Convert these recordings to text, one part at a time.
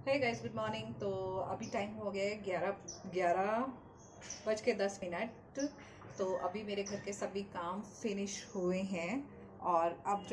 Hey guys, good morning. तो अभी time हो गया है 11:10। तो अभी मेरे घर के सभी काम फिनिश हुए हैं। और अब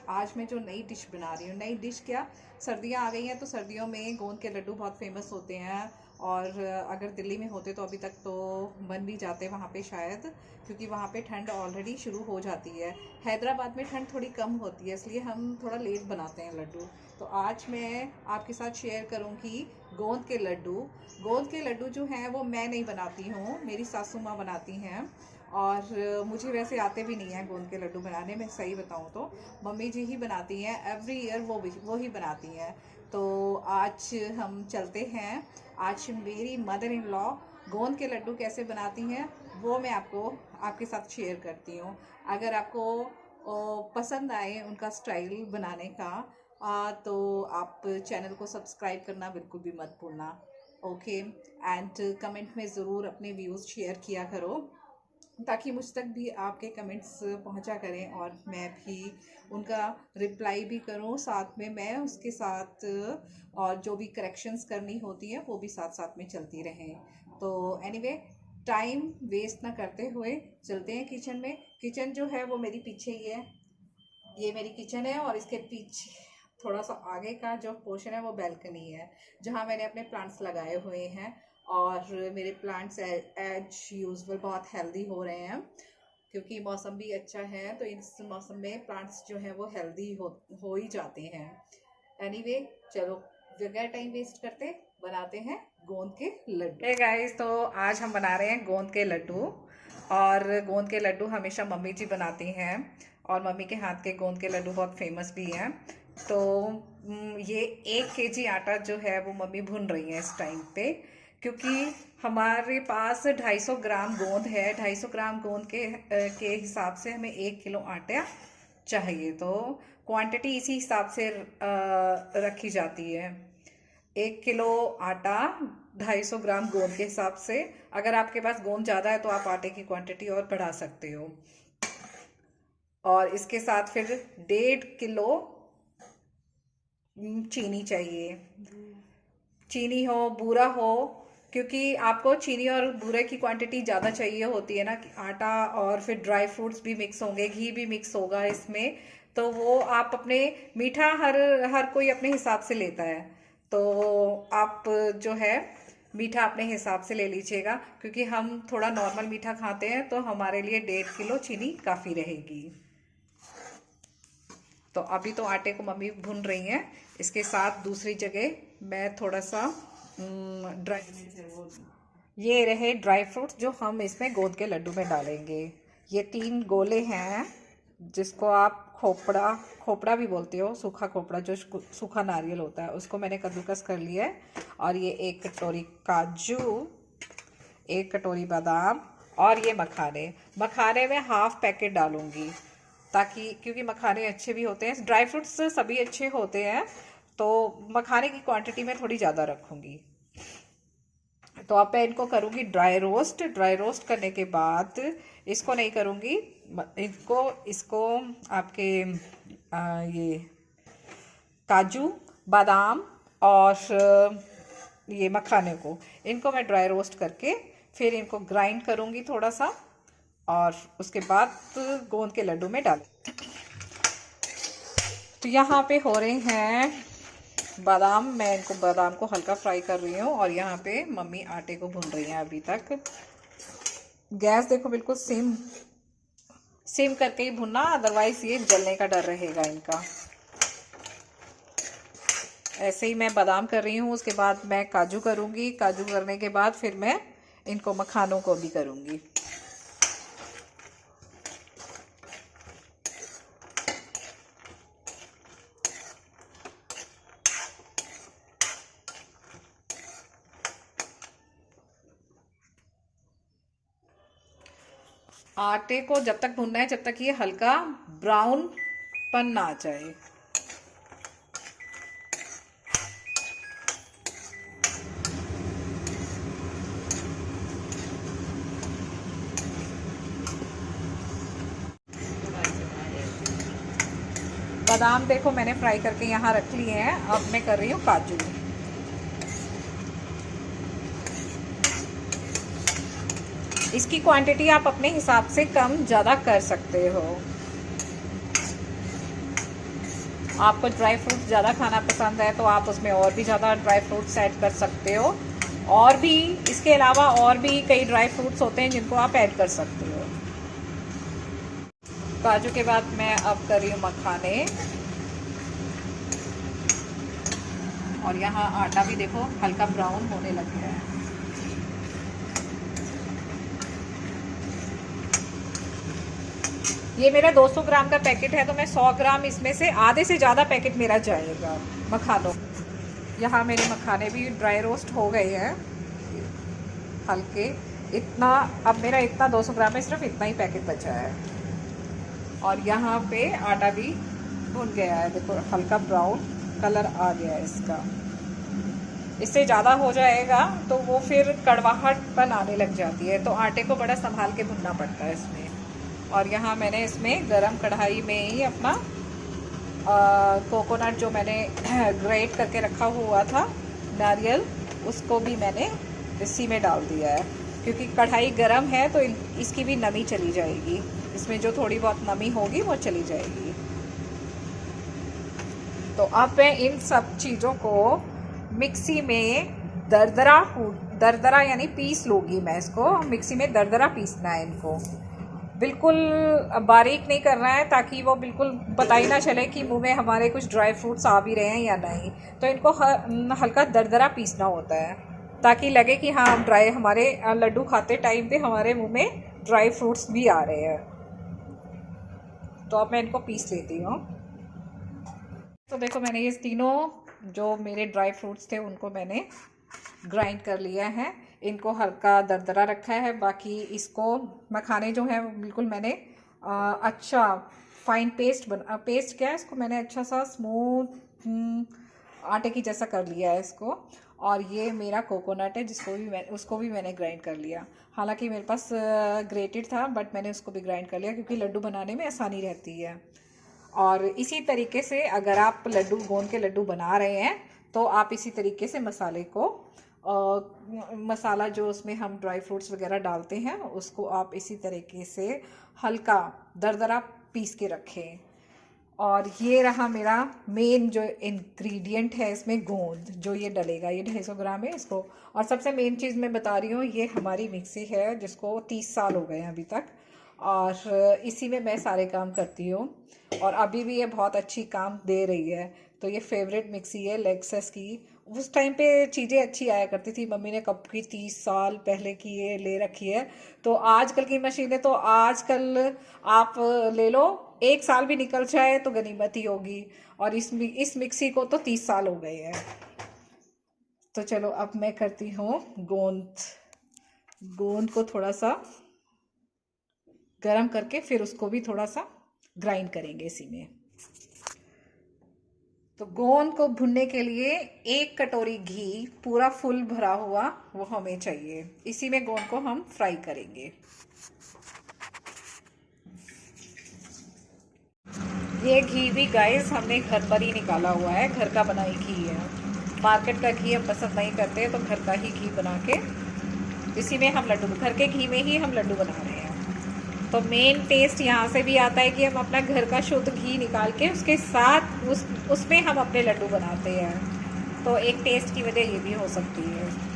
आज मैं जो नई डिश बना रही हूँ, नई डिश क्या, सर्दियाँ आ गई हैं तो सर्दियों में गोंद के लड्डू बहुत फेमस होते हैं। और अगर दिल्ली में होते तो अभी तक तो बन भी जाते वहाँ पे शायद, क्योंकि वहाँ पे ठंड ऑलरेडी शुरू हो जाती है। हैदराबाद में ठंड थोड़ी कम होती है, इसलिए हम थोड़ा लेट बनाते हैं लड्डू। तो आज मैं आपके साथ शेयर करूंगी गोंद के लड्डू। गोंद के लड्डू जो हैं वो मैं नहीं बनाती हूँ, मेरी सासू माँ बनाती हैं। और मुझे वैसे आते भी नहीं हैं गोंद के लड्डू बनाने में, सही बताऊँ तो मम्मी जी ही बनाती हैं। एवरी ईयर वो ही बनाती हैं। तो आज हम चलते हैं। आज मेरी मदर इन लॉ गोंद के लड्डू कैसे बनाती हैं वो मैं आपके साथ शेयर करती हूँ। अगर आपको पसंद आए उनका स्टाइल बनाने का, तो आप चैनल को सब्सक्राइब करना बिल्कुल भी मत भूलना। ओके, एंड कमेंट में ज़रूर अपने व्यूज़ शेयर किया करो, ताकि मुझ तक भी आपके कमेंट्स पहुंचा करें और मैं भी उनका रिप्लाई भी करूं। साथ में मैं उसके साथ और जो भी करेक्शंस करनी होती है वो भी साथ साथ में चलती रहें। तो एनीवे, टाइम वेस्ट ना करते हुए चलते हैं किचन में। किचन जो है वो मेरी पीछे ही है। ये मेरी किचन है और इसके पीछे थोड़ा सा आगे का जो पोर्शन है वो बैल्कनी है, जहाँ मैंने अपने प्लांट्स लगाए हुए हैं। और मेरे प्लांट्स एज यूजुअल बहुत हेल्दी हो रहे हैं, क्योंकि मौसम भी अच्छा है। तो इस मौसम में प्लांट्स जो है वो हेल्दी हो ही जाते हैं। एनीवे, चलो बगैर टाइम वेस्ट करते बनाते हैं गोंद के लड्डू। हे गाइस, तो आज हम बना रहे हैं गोंद के लड्डू। और गोंद के लड्डू हमेशा मम्मी जी बनाती हैं, और मम्मी के हाथ के गोंद के लड्डू बहुत फेमस भी हैं। तो ये 1 kg आटा जो है वो मम्मी भून रही है इस टाइम पे, क्योंकि हमारे पास 250 ग्राम गोंद है। 250 ग्राम गोंद के हिसाब से हमें 1 किलो आटा चाहिए। तो क्वांटिटी इसी हिसाब से रखी जाती है। 1 किलो आटा 250 ग्राम गोंद के हिसाब से। अगर आपके पास गोंद ज़्यादा है तो आप आटे की क्वांटिटी और बढ़ा सकते हो। और इसके साथ फिर 1.5 किलो चीनी चाहिए। चीनी हो, बूरा हो, क्योंकि आपको चीनी और बूरे की क्वांटिटी ज़्यादा चाहिए होती है ना। आटा और फिर ड्राई फ्रूट्स भी मिक्स होंगे, घी भी मिक्स होगा इसमें। तो वो आप अपने मीठा हर कोई अपने हिसाब से लेता है। तो आप जो है मीठा अपने हिसाब से ले लीजिएगा, क्योंकि हम थोड़ा नॉर्मल मीठा खाते हैं, तो हमारे लिए 1.5 किलो चीनी काफ़ी रहेगी। तो अभी तो आटे को मम्मी भून रही हैं। इसके साथ दूसरी जगह मैं थोड़ा सा ये रहे ड्राई फ्रूट्स जो हम इसमें गोंद के लड्डू में डालेंगे। ये 3 गोले हैं, जिसको आप खोपड़ा भी बोलते हो, सूखा खोपड़ा जो सूखा नारियल होता है, उसको मैंने कद्दूकस कर लिया है। और ये 1 कटोरी काजू, 1 कटोरी बादाम, और ये मखाने में हाफ पैकेट डालूंगी, ताकि क्योंकि मखाने अच्छे भी होते हैं, ड्राई फ्रूट्स सभी अच्छे होते हैं, तो मखाने की क्वांटिटी में थोड़ी ज़्यादा रखूँगी। तो अब मैं इनको करूँगी ड्राई रोस्ट करने के बाद इसको नहीं करूँगी, इसको आपके ये काजू, बादाम और ये मखाने को, इनको मैं ड्राई रोस्ट करके फिर इनको ग्राइंड करूँगी थोड़ा सा, और उसके बाद गोंद के लड्डू में डाल। तो यहाँ पे हो रहे हैं बादाम, मैं इनको बादाम को हल्का फ्राई कर रही हूँ, और यहाँ पे मम्मी आटे को भून रही हैं अभी तक। गैस देखो बिल्कुल सिम करके ही भुनना, अदरवाइज ये जलने का डर रहेगा इनका। ऐसे ही मैं बादाम कर रही हूँ, उसके बाद मैं काजू करूँगी। काजू करने के बाद फिर मैं इनको मखानों को भी करूँगी। आटे को जब तक भूनना है जब तक ये हल्का ब्राउन पन ना आ जाए। बादाम देखो मैंने फ्राई करके यहाँ रख लिए हैं। अब मैं कर रही हूँ काजू। इसकी क्वांटिटी आप अपने हिसाब से कम ज़्यादा कर सकते हो। आपको ड्राई फ्रूट्स ज़्यादा खाना पसंद है तो आप उसमें और भी ज़्यादा ड्राई फ्रूट्स ऐड कर सकते हो, और भी इसके अलावा और भी कई ड्राई फ्रूट्स होते हैं जिनको आप ऐड कर सकते हो। काजू के बाद मैं अब कर रही हूँ मखाने, और यहाँ आटा भी देखो हल्का ब्राउन होने लग गया है। ये मेरा 200 ग्राम का पैकेट है तो मैं 100 ग्राम इसमें से आधे से ज़्यादा पैकेट मेरा जाएगा मखानों। यहाँ मेरे मखाने भी ड्राई रोस्ट हो गए हैं हल्के। इतना अब मेरा इतना 200 ग्राम में सिर्फ इतना ही पैकेट बचा है। और यहाँ पे आटा भी भुन गया है, देखो हल्का ब्राउन कलर आ गया है इसका। इससे ज़्यादा हो जाएगा तो वो फिर कड़वाहट बनाने लग जाती है, तो आटे को बड़ा संभाल के भुनना पड़ता है इसमें। और यहाँ मैंने इसमें गरम कढ़ाई में ही अपना कोकोनट जो मैंने ग्रेट करके रखा हुआ था नारियल, उसको भी मैंने इसी में डाल दिया है, क्योंकि कढ़ाई गरम है तो इसकी भी नमी चली जाएगी, इसमें जो थोड़ी बहुत नमी होगी वो चली जाएगी। तो अब मैं इन सब चीज़ों को मिक्सी में दरदरा यानी पीस लूँगी। मैं इसको मिक्सी में दरदरा पीसना है, इनको बिल्कुल बारीक नहीं करना है, ताकि वो बिल्कुल पता ही ना चले कि मुंह में हमारे कुछ ड्राई फ्रूट्स आ भी रहे हैं या नहीं। तो इनको हल्का दरदरा पीसना होता है, ताकि लगे कि हाँ ड्राई हमारे लड्डू खाते टाइम पे हमारे मुंह में ड्राई फ्रूट्स भी आ रहे हैं। तो अब मैं इनको पीस लेती हूँ। तो देखो मैंने ये तीनों जो मेरे ड्राई फ्रूट्स थे उनको मैंने ग्राइंड कर लिया है, इनको हल्का दरदरा रखा है। बाकी इसको मखाने जो है बिल्कुल मैंने अच्छा फाइन पेस्ट क्या है, इसको मैंने अच्छा सा स्मूथ आटे की जैसा कर लिया है इसको। और ये मेरा कोकोनट है उसको भी मैंने ग्राइंड कर लिया। हालांकि मेरे पास ग्रेटेड था, बट मैंने उसको भी ग्राइंड कर लिया क्योंकि लड्डू बनाने में आसानी रहती है। और इसी तरीके से अगर आप गोंद के लड्डू बना रहे हैं तो आप इसी तरीके से मसाले को मसाला जो उसमें हम ड्राई फ्रूट्स वगैरह डालते हैं उसको आप इसी तरीके से हल्का दरदरा पीस के रखें। और ये रहा मेरा मेन जो इंग्रेडिएंट है इसमें गोंद, जो ये डलेगा, ये 250 ग्राम है इसको। और सबसे मेन चीज़ मैं बता रही हूँ, ये हमारी मिक्सी है जिसको 30 साल हो गए हैं अभी तक, और इसी में मैं सारे काम करती हूँ और अभी भी ये बहुत अच्छी काम दे रही है। तो ये फेवरेट मिक्सी है लेक्सस की। उस टाइम पे चीज़ें अच्छी आया करती थी, मम्मी ने कब की 30 साल पहले की ये ले रखी है। तो आजकल की मशीनें तो आजकल आप ले लो, 1 साल भी निकल जाए तो गनीमत ही होगी, और इस मिक्सी को तो 30 साल हो गए हैं। तो चलो अब मैं करती हूँ गोंद को थोड़ा सा गरम करके फिर उसको भी थोड़ा सा ग्राइंड करेंगे इसी में। तो गोंद को भुनने के लिए 1 कटोरी घी पूरा फुल भरा हुआ वो हमें चाहिए, इसी में गोंद को हम फ्राई करेंगे। ये घी भी गाइस हमने घर पर ही निकाला हुआ है, घर का बना ही घी है। मार्केट का घी हम पसंद नहीं करते, तो घर का ही घी बना के इसी में हम लड्डू, घर के घी में ही हम लड्डू बना रहे हैं। तो मेन टेस्ट यहाँ से भी आता है कि हम अपना घर का शुद्ध घी निकाल के उसके साथ उसमें हम अपने लड्डू बनाते हैं। तो एक टेस्ट की वजह ये भी हो सकती है।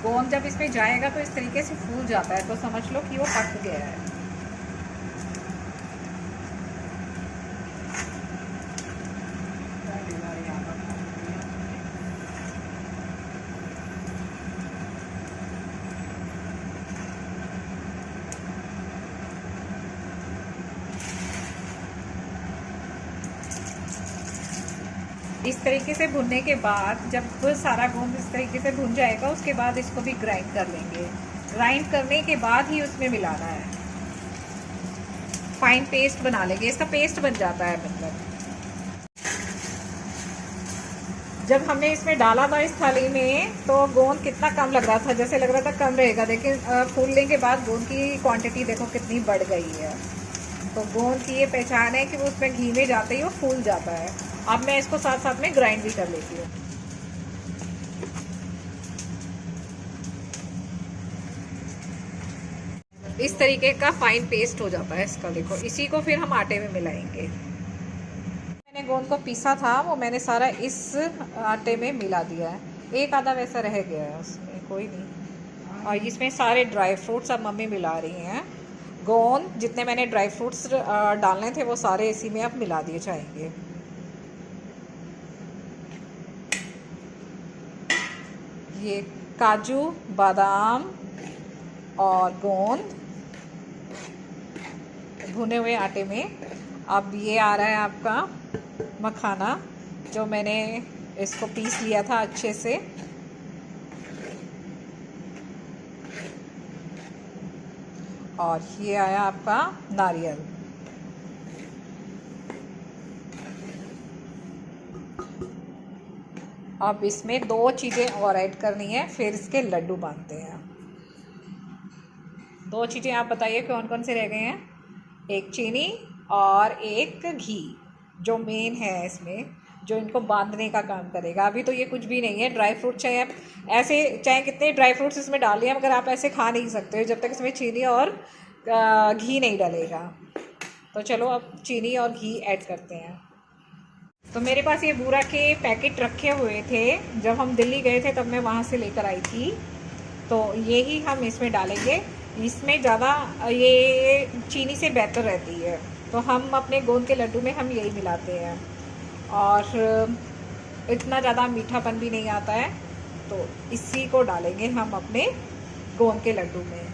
गोंद जब इसमें जाएगा तो इस तरीके से फूल जाता है, तो समझ लो कि वो पक गया है। इस तरीके से भुनने के बाद जब सारा गोंद इस तरीके से भुन जाएगा, उसके बाद इसको भी ग्राइंड कर लेंगे। ग्राइंड करने के बाद ही उसमें मिलाना है, फाइन पेस्ट बना लेंगे, इसका पेस्ट बन जाता है मतलब। जब हमने इसमें डाला था इस थाली में तो गोंद कितना कम लग रहा था, जैसे लग रहा था कम रहेगा, लेकिन फूलने के बाद गोंद की क्वांटिटी देखो कितनी बढ़ गई है। तो गोंद की ये पहचान है कि वो उसमें घी में जाते ही वो फूल जाता है। अब मैं इसको साथ साथ में ग्राइंड भी कर लेती हूँ। इस तरीके का फाइन पेस्ट हो जाता है इसका, देखो। इसी को फिर हम आटे में मिलाएंगे। मैंने गोंद को पीसा था वो मैंने सारा इस आटे में मिला दिया है। एक आधा वैसा रह गया है उसमें, कोई नहीं। और इसमें सारे ड्राई फ्रूट्स अब मम्मी मिला रही हैं। गोंद जितने मैंने ड्राई फ्रूट्स डालने थे वो सारे इसी में अब मिला दिए जाएंगे। ये काजू, बादाम और गोंद भुने हुए आटे में। अब ये आ रहा है आपका मखाना, जो मैंने इसको पीस लिया था अच्छे से। और ये आया आपका नारियल। अब इसमें 2 चीज़ें और ऐड करनी है, फिर इसके लड्डू बांधते हैं। 2 चीज़ें आप बताइए कौन कौन से रह गए हैं। एक चीनी और एक घी, जो मेन है इसमें, जो इनको बांधने का काम करेगा। अभी तो ये कुछ भी नहीं है। ड्राई फ्रूट चाहे आप ऐसे, चाहे कितने ड्राई फ्रूट्स इसमें डाल दिए, मगर आप ऐसे खा नहीं सकते जब तक इसमें चीनी और घी नहीं डलेगा। तो चलो अब चीनी और घी ऐड करते हैं। तो मेरे पास ये बूरा के पैकेट रखे हुए थे, जब हम दिल्ली गए थे तब मैं वहाँ से लेकर आई थी। तो ये ही हम इसमें डालेंगे। इसमें ज़्यादा ये चीनी से बेहतर रहती है, तो हम अपने गोंद के लड्डू में हम यही मिलाते हैं। और इतना ज़्यादा मीठापन भी नहीं आता है, तो इसी को डालेंगे हम अपने गोंद के लड्डू में।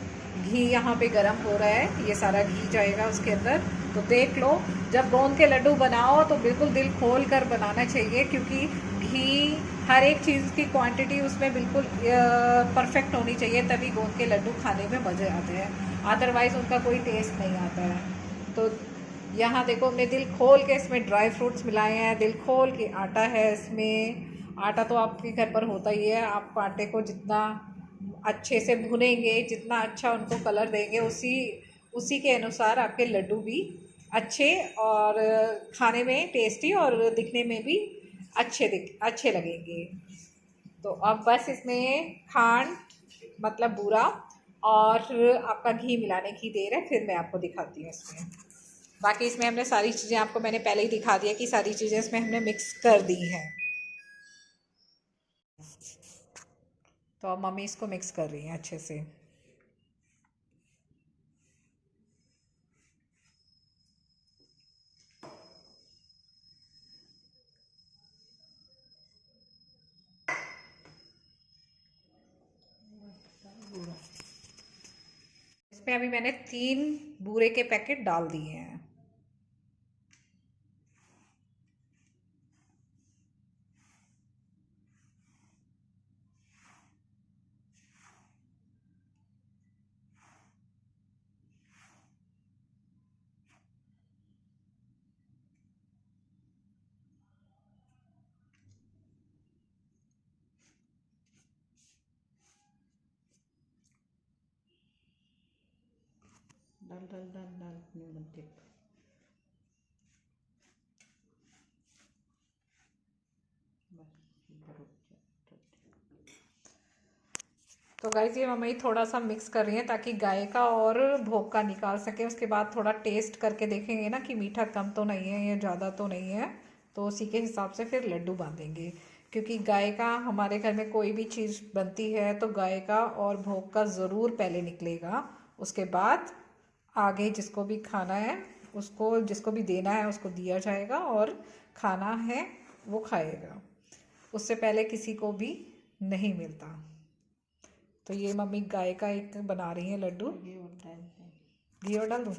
घी यहाँ पे गरम हो रहा है, ये सारा घी जाएगा उसके अंदर। तो देख लो, जब गोंद के लड्डू बनाओ तो बिल्कुल दिल खोल कर बनाना चाहिए, क्योंकि घी हर एक चीज़ की क्वांटिटी उसमें बिल्कुल परफेक्ट होनी चाहिए, तभी गोंद के लड्डू खाने में मज़े आते हैं। अदरवाइज़ उनका कोई टेस्ट नहीं आता है। तो यहाँ देखो, हमने दिल खोल के इसमें ड्राई फ्रूट्स मिलाए हैं, दिल खोल के आटा है इसमें। आटा तो आपके घर पर होता ही है। आप आटे को जितना अच्छे से भुनेंगे, जितना अच्छा उनको कलर देंगे, उसी के अनुसार आपके लड्डू भी अच्छे और खाने में टेस्टी और दिखने में भी अच्छे लगेंगे। तो अब बस इसमें खांड, मतलब बूरा, और आपका घी मिलाने की देर है, फिर मैं आपको दिखाती हूँ इसमें। बाकी इसमें हमने सारी चीज़ें, आपको मैंने पहले ही दिखा दिया कि सारी चीज़ें इसमें हमने मिक्स कर दी हैं। तो अब मम्मी इसको मिक्स कर रही हैं अच्छे से। इसमें अभी मैंने 3 बूरे के पैकेट डाल दिए हैं। डाल डाल डाल डाल नमक देख। तो गाइस, ये मम्मी थोड़ा सा मिक्स कर रही हैं ताकि गाय का और भोग का निकाल सके। उसके बाद थोड़ा टेस्ट करके देखेंगे ना कि मीठा कम तो नहीं है या ज़्यादा तो नहीं है, तो उसी के हिसाब से फिर लड्डू बांधेंगे। क्योंकि गाय का, हमारे घर में कोई भी चीज़ बनती है तो गाय का और भोग का ज़रूर पहले निकलेगा। उसके बाद आगे जिसको भी खाना है, उसको, जिसको भी देना है उसको दिया जाएगा, और खाना है वो खाएगा। उससे पहले किसी को भी नहीं मिलता। तो ये मम्मी गाय का एक बना रही है लड्डू। ये और डाल दे। घी और डाल दूँ?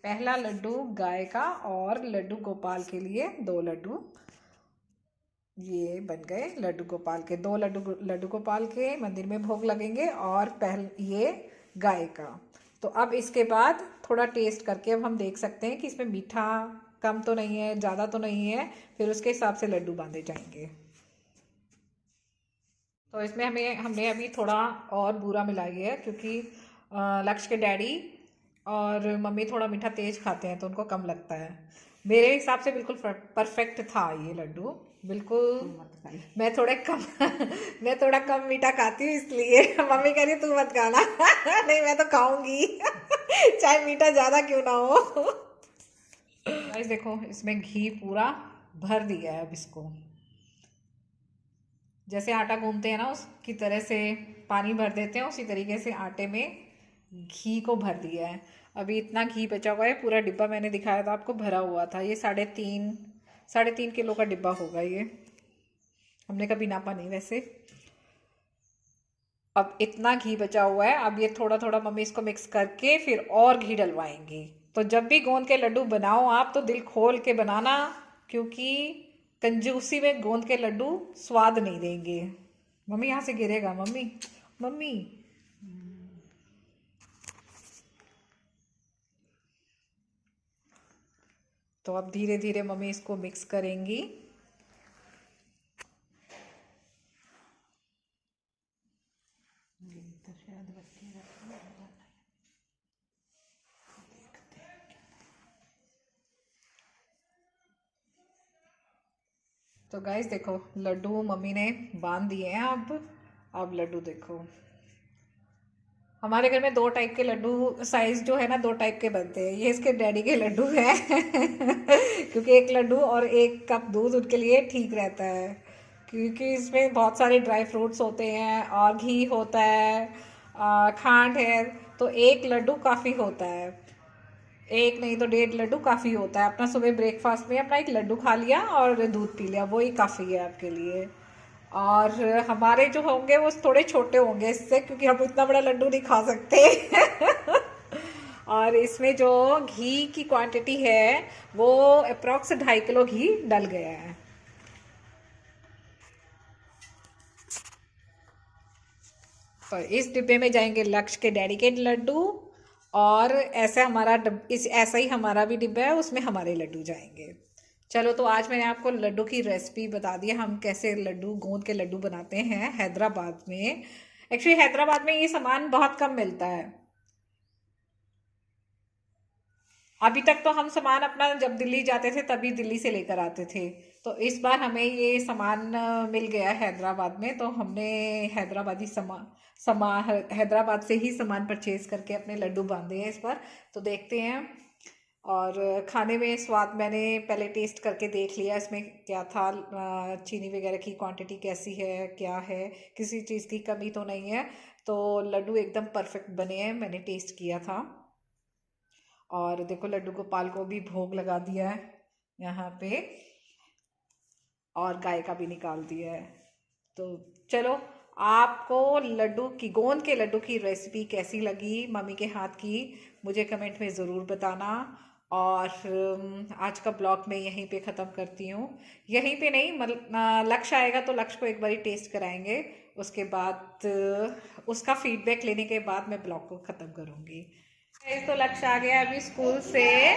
पहला लड्डू गाय का और लड्डू गोपाल के लिए 2 लड्डू ये बन गए। लड्डू गोपाल के 2 लड्डू गोपाल के मंदिर में भोग लगेंगे और ये गाय का। तो अब इसके बाद थोड़ा टेस्ट करके अब हम देख सकते हैं कि इसमें मीठा कम तो नहीं है, ज़्यादा तो नहीं है, फिर उसके हिसाब से लड्डू बांधे जाएंगे। तो इसमें हमने अभी थोड़ा और बूरा मिलाई है क्योंकि लक्ष्य के डैडी और मम्मी थोड़ा मीठा तेज खाते हैं तो उनको कम लगता है। मेरे हिसाब से बिल्कुल परफेक्ट था ये लड्डू, बिल्कुल। मैं थोड़ा कम मीठा खाती हूँ इसलिए मम्मी कह रही तू मत खाना नहीं मैं तो खाऊंगी चाहे मीठा ज़्यादा क्यों ना हो। गाइस देखो इसमें घी पूरा भर दिया है। अब इसको जैसे आटा गूंथते हैं ना उसकी तरह से पानी भर देते हैं, उसी तरीके से आटे में घी को भर दिया है। अभी इतना घी बचा हुआ है, पूरा डिब्बा मैंने दिखाया था आपको भरा हुआ था। ये 3.5 किलो का डिब्बा होगा ये, हमने कभी नापा नहीं वैसे। अब इतना घी बचा हुआ है। अब ये थोड़ा थोड़ा मम्मी इसको मिक्स करके फिर और घी डलवाएंगी। तो जब भी गोंद के लड्डू बनाओ आप तो दिल खोल के बनाना, क्योंकि कंजूसी में गोंद के लड्डू स्वाद नहीं देंगे। मम्मी यहाँ से गिरेगा, मम्मी तो अब धीरे धीरे मम्मी इसको मिक्स करेंगी। तो गाइस देखो लड्डू मम्मी ने बांध दिए हैं। अब लड्डू देखो, हमारे घर में 2 टाइप के लड्डू साइज जो है ना 2 टाइप के बनते हैं। ये इसके डैडी के लड्डू हैं क्योंकि 1 लड्डू और 1 कप दूध उनके लिए ठीक रहता है, क्योंकि इसमें बहुत सारे ड्राई फ्रूट्स होते हैं और घी होता है, खांड है, तो 1 लड्डू काफ़ी होता है। 1 नहीं तो 1.5 लड्डू काफ़ी होता है। अपना सुबह ब्रेकफास्ट में अपना 1 लड्डू खा लिया और दूध पी लिया, वही काफ़ी है आपके लिए। और हमारे जो होंगे वो थोड़े छोटे होंगे इससे, क्योंकि हम इतना बड़ा लड्डू नहीं खा सकते और इसमें जो घी की क्वांटिटी है वो अप्रॉक्स 2.5 किलो घी डल गया है। तो इस डिब्बे में जाएंगे लक्ष्य के डैडी के लड्डू, और ऐसा ही हमारा भी डिब्बा है, उसमें हमारे लड्डू जाएंगे। चलो तो आज मैंने आपको लड्डू की रेसिपी बता दी, हम कैसे गोंद के लड्डू बनाते हैं हैदराबाद में। एक्चुअली हैदराबाद में ये सामान बहुत कम मिलता है। अभी तक तो हम सामान अपना जब दिल्ली जाते थे तभी दिल्ली से लेकर आते थे, तो इस बार हमें ये सामान मिल गया हैदराबाद में, तो हमने हैदराबाद से ही सामान परचेज करके अपने लड्डू बांधे हैं इस बार। तो देखते हैं, और खाने में स्वाद मैंने पहले टेस्ट करके देख लिया इसमें क्या था, चीनी वगैरह की क्वांटिटी कैसी है, क्या है, किसी चीज़ की कमी तो नहीं है। तो लड्डू एकदम परफेक्ट बने हैं, मैंने टेस्ट किया था। और देखो लड्डू गोपाल को भी भोग लगा दिया है यहाँ पे, और गाय का भी निकाल दिया है। तो चलो आपको गोंद के लड्डू की रेसिपी कैसी लगी मम्मी के हाथ की, मुझे कमेंट में ज़रूर बताना। और आज का ब्लॉग मैं यहीं पे ख़त्म करती हूँ। यहीं पे नहीं, मतलब लक्ष्य आएगा तो लक्ष्य को एक बारी टेस्ट कराएंगे, उसके बाद उसका फीडबैक लेने के बाद मैं ब्लॉग को ख़त्म करूँगी। तो लक्ष्य आ गया अभी स्कूल से,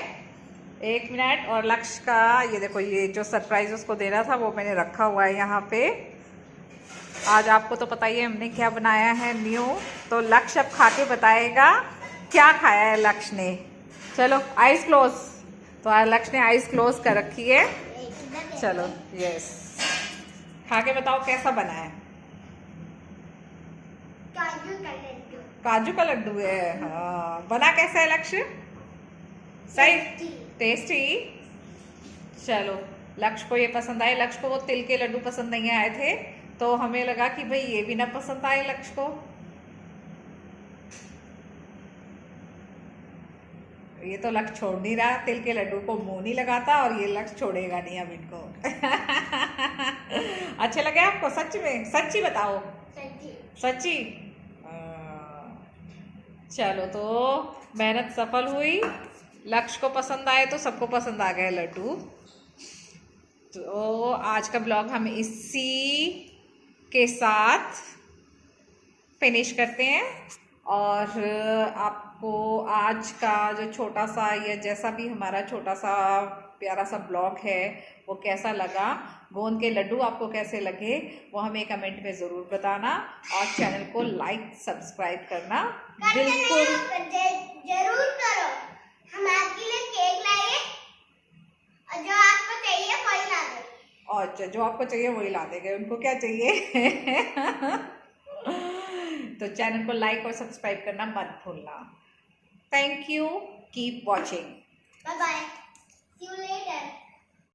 1 मिनट। और लक्ष्य का ये देखो, ये जो सरप्राइज उसको देना था वो मैंने रखा हुआ है यहाँ पे। आज आपको तो पता ही है हमने क्या बनाया है न्यू, तो लक्ष्य अब खा के बताएगा क्या खाया है लक्ष्य ने। चलो आइज क्लोज। तो आज लक्ष्य ने आइज क्लोज कर रखी है। चलो यस, खा के बताओ कैसा बना है। काजू का लड्डू है, हाँ। बना कैसा है लक्ष्य? सही टेस्टी। चलो लक्ष्य को ये पसंद आए। लक्ष्य को वो तिल के लड्डू पसंद नहीं आए थे, तो हमें लगा कि भाई ये भी ना पसंद आए लक्ष्य को। ये तो लक्ष्य छोड़ नहीं रहा, तिल के लड्डू को मुंह नहीं लगाता, और ये लक्ष्य छोड़ेगा नहीं अब इनको अच्छे लगे आपको? सच में, सच्ची बताओ। सच्ची। चलो तो मेहनत सफल हुई, लक्ष्य को पसंद आए तो सबको पसंद आ गए लड्डू। तो आज का ब्लॉग हम इसी के साथ फिनिश करते हैं। और आपको आज का जो छोटा सा या जैसा भी हमारा छोटा सा प्यारा सा ब्लॉग है वो कैसा लगा, गोंद के लड्डू आपको कैसे लगे, वो हमें कमेंट में ज़रूर बताना। और चैनल को लाइक सब्सक्राइब करना बिल्कुल जरूर करो। हम आपके लिए केक लाए और जो आपको चाहिए वही ला दे। और जो आपको चाहिए वही ला देंगे, उनको क्या चाहिए। तो चैनल को लाइक और सब्सक्राइब करना मत भूलना। Thank you, keep watching, bye bye, see you letter.